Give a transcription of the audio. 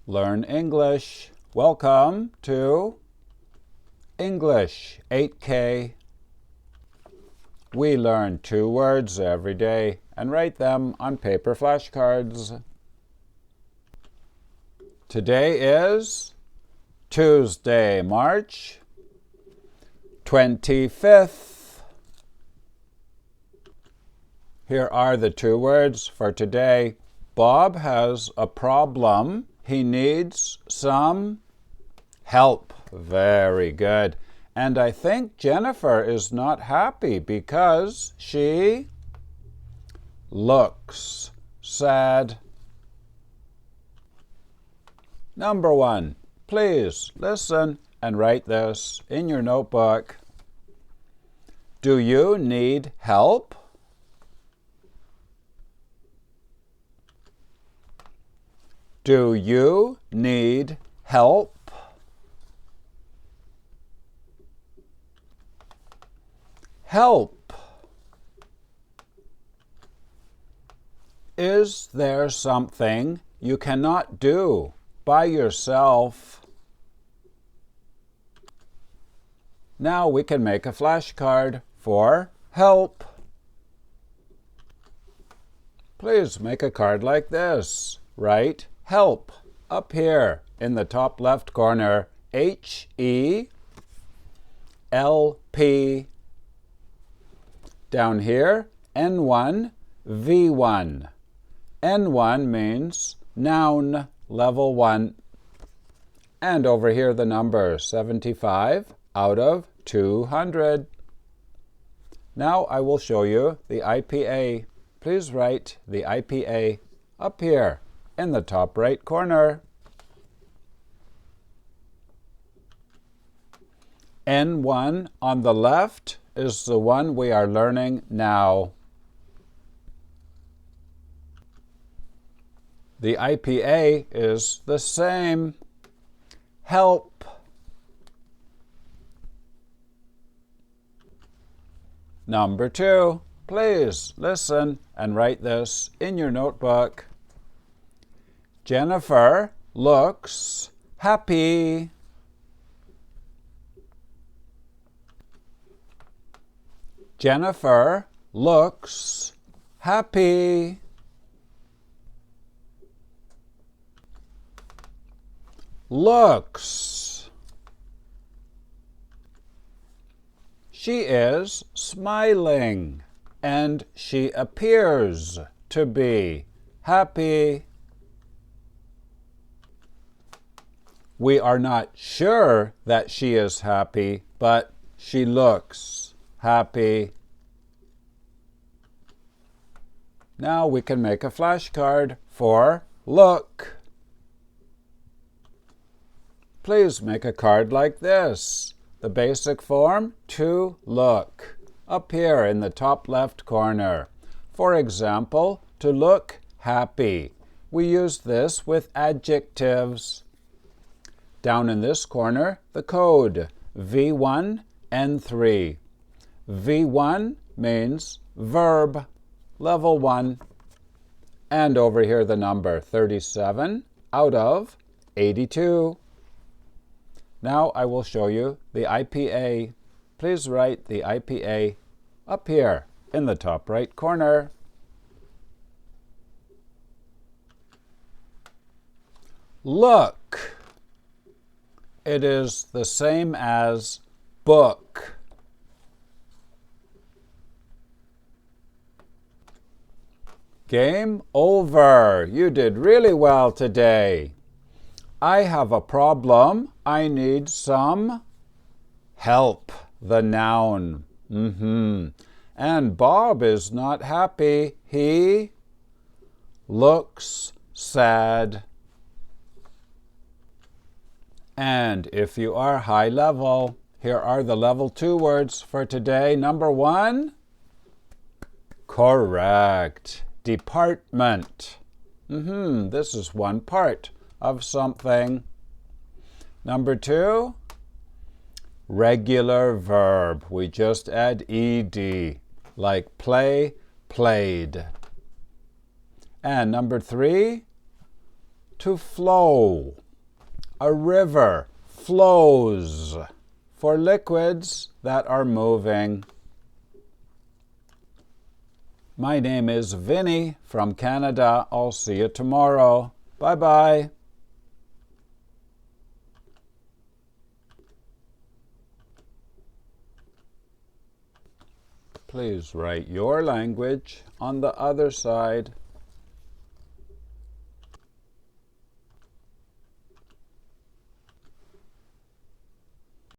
Learn English. Welcome to English 8K. We learn 2 words every day and write them on paper flashcards. Today is Tuesday, March 25th. Here are the 2 words for today. Bob has a problem. He needs some help. Very good. And I think Jennifer is not happy because she looks sad. Number 1. Please listen and write this in your notebook. Do you need help? Do you need help? Help. Is there something you cannot do by yourself? Now we can make a flashcard for help. Please make a card like this. Write help up here in the top left corner. H-E-L-P. Down here, N1, V1. N1 means noun, level 1. And over here the number 75 out of 200. Now I will show you the IPA. Please write the IPA up here in the top right corner. N1 on the left is the one we are learning now. The IPA is the same. Help. Number 2. Please listen and write this in your notebook. Jennifer looks happy. Jennifer looks happy. Looks. She is smiling and she appears to be happy. We are not sure that she is happy, but she looks happy. Now we can make a flashcard for look. Please make a card like this. The basic form, to look, up here in the top left corner. For example, to look happy. We use this with adjectives. Down in this corner, the code, V1 and 3. V1 means verb, level 1. And over here the number 37 out of 82. Now I will show you the IPA. Please write the IPA up here in the top right corner. Look. It is the same as book. Game over. You did really well today. I have a problem. I need some help. The noun. And Bob is not happy. He looks sad. And if you are high level, here are the level 2 words for today. Number 1, correct. Department. This is one part of something. Number 2, regular verb. We just add ed, like play, played. And number 3, To flow. A river flows for liquids that are moving. My name is Vinny from Canada. I'll see you tomorrow. Bye-bye. Please write your language on the other side.